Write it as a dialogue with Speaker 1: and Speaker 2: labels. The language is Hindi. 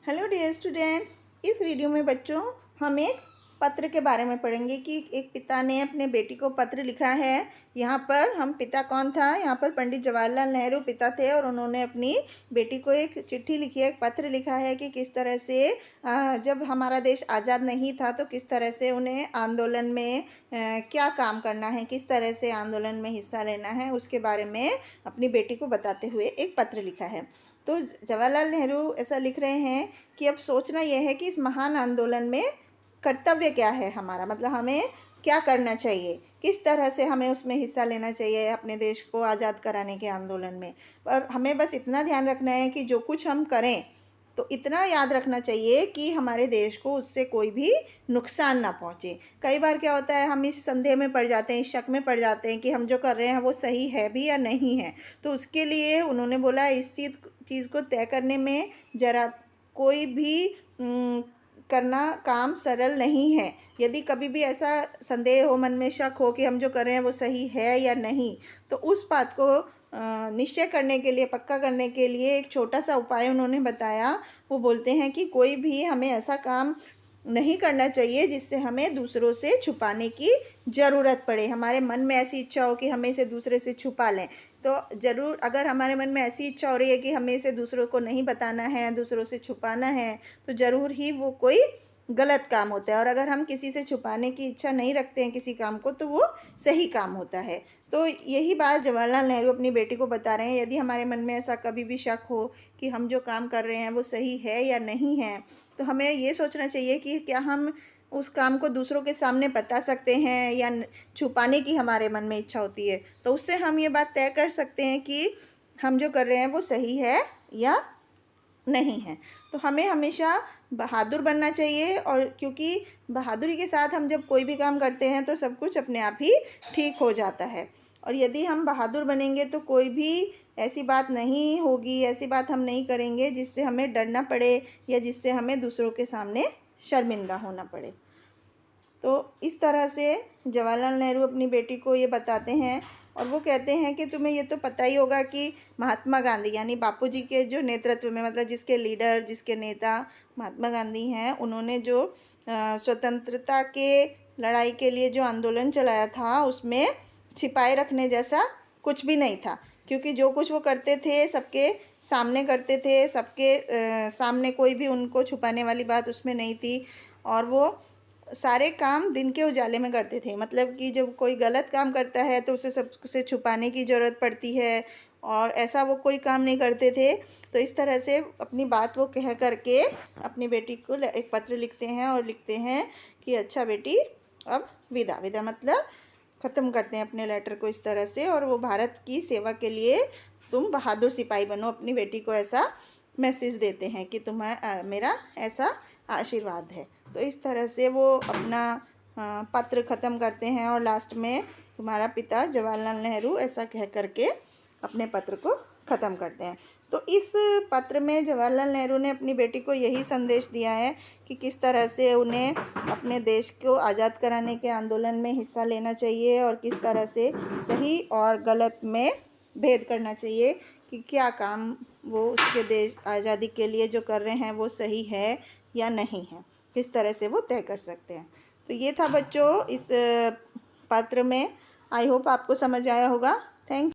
Speaker 1: हेलो डियर स्टूडेंट्स, इस वीडियो में बच्चों हम एक पत्र के बारे में पढ़ेंगे कि एक पिता ने अपने बेटी को पत्र लिखा है। यहाँ पर हम पिता कौन था, यहाँ पर पंडित जवाहरलाल नेहरू पिता थे और उन्होंने अपनी बेटी को एक चिट्ठी लिखी है, एक पत्र लिखा है कि किस तरह से जब हमारा देश आज़ाद नहीं था तो किस तरह से उन्हें आंदोलन में क्या काम करना है, किस तरह से आंदोलन में हिस्सा लेना है, उसके बारे में अपनी बेटी को बताते हुए एक पत्र लिखा है। तो जवाहरलाल नेहरू ऐसा लिख रहे हैं कि अब सोचना यह है कि इस महान आंदोलन में कर्तव्य क्या है हमारा, मतलब हमें क्या करना चाहिए, किस तरह से हमें उसमें हिस्सा लेना चाहिए अपने देश को आज़ाद कराने के आंदोलन में। और हमें बस इतना ध्यान रखना है कि जो कुछ हम करें तो इतना याद रखना चाहिए कि हमारे देश को उससे कोई भी नुकसान ना पहुंचे। कई बार क्या होता है, हम इस संदेह में पड़ जाते हैं, इस शक में पड़ जाते हैं कि हम जो कर रहे हैं वो सही है भी या नहीं है। तो उसके लिए उन्होंने बोला इस चीज़ को तय करने में ज़रा कोई भी करना काम सरल नहीं है। यदि कभी भी ऐसा संदेह हो, मन में शक हो कि हम जो कर रहे हैं वो सही है या नहीं, तो उस बात को निश्चय करने के लिए, पक्का करने के लिए एक छोटा सा उपाय उन्होंने बताया। वो बोलते हैं कि कोई भी हमें ऐसा काम नहीं करना चाहिए जिससे हमें दूसरों से छुपाने की ज़रूरत पड़े। हमारे मन में ऐसी इच्छा हो कि हमें इसे दूसरे से छुपा लें, तो ज़रूर अगर हमारे मन में ऐसी इच्छा हो रही है कि हमें इसे दूसरों को नहीं बताना है, दूसरों से छुपाना है, तो ज़रूर ही वो कोई गलत काम होता है। और अगर हम किसी से छुपाने की इच्छा नहीं रखते हैं किसी काम को, तो वो सही काम होता है। तो यही बात जवाहरलाल नेहरू अपनी बेटी को बता रहे हैं। यदि हमारे मन में ऐसा कभी भी शक हो कि हम जो काम कर रहे हैं वो सही है या नहीं है, तो हमें ये सोचना चाहिए कि क्या हम उस काम को दूसरों के सामने बता सकते हैं या छुपाने की हमारे मन में इच्छा होती है। तो उससे हम ये बात तय कर सकते हैं कि हम जो कर रहे हैं वो सही है या नहीं है। तो हमें हमेशा बहादुर बनना चाहिए, और क्योंकि बहादुरी के साथ हम जब कोई भी काम करते हैं तो सब कुछ अपने आप ही ठीक हो जाता है। और यदि हम बहादुर बनेंगे तो कोई भी ऐसी बात नहीं होगी, ऐसी बात हम नहीं करेंगे जिससे हमें डरना पड़े या जिससे हमें दूसरों के सामने शर्मिंदा होना पड़े। तो इस तरह से जवाहरलाल नेहरू अपनी बेटी को ये बताते हैं। और वो कहते हैं कि तुम्हें ये तो पता ही होगा कि महात्मा गांधी यानी बापूजी के जो नेतृत्व में, मतलब जिसके लीडर, जिसके नेता महात्मा गांधी हैं, उन्होंने जो स्वतंत्रता के लड़ाई के लिए जो आंदोलन चलाया था उसमें छिपाए रखने जैसा कुछ भी नहीं था। क्योंकि जो कुछ वो करते थे सबके सामने करते थे, सबके सामने कोई भी उनको छुपाने वाली बात उसमें नहीं थी। और वो सारे काम दिन के उजाले में करते थे। मतलब कि जब कोई गलत काम करता है तो उसे सबसे छुपाने की ज़रूरत पड़ती है, और ऐसा वो कोई काम नहीं करते थे। तो इस तरह से अपनी बात वो कह करके अपनी बेटी को एक पत्र लिखते हैं और लिखते हैं कि अच्छा बेटी, अब विदा। विदा मतलब ख़त्म करते हैं अपने लेटर को इस तरह से। और वो भारत की सेवा के लिए तुम बहादुर सिपाही बनो, अपनी बेटी को ऐसा मैसेज देते हैं कि तुम्हें मेरा ऐसा आशीर्वाद है। तो इस तरह से वो अपना पत्र ख़त्म करते हैं और लास्ट में तुम्हारा पिता जवाहरलाल नेहरू ऐसा कह करके अपने पत्र को ख़त्म करते हैं। तो इस पत्र में जवाहरलाल नेहरू ने अपनी बेटी को यही संदेश दिया है कि किस तरह से उन्हें अपने देश को आज़ाद कराने के आंदोलन में हिस्सा लेना चाहिए और किस तरह से सही और गलत में भेद करना चाहिए कि क्या काम वो उसके देश आज़ादी के लिए जो कर रहे हैं वो सही है या नहीं है, किस तरह से वो तय कर सकते हैं। तो ये था बच्चों इस पत्र में। आई होप आपको समझ आया होगा। थैंक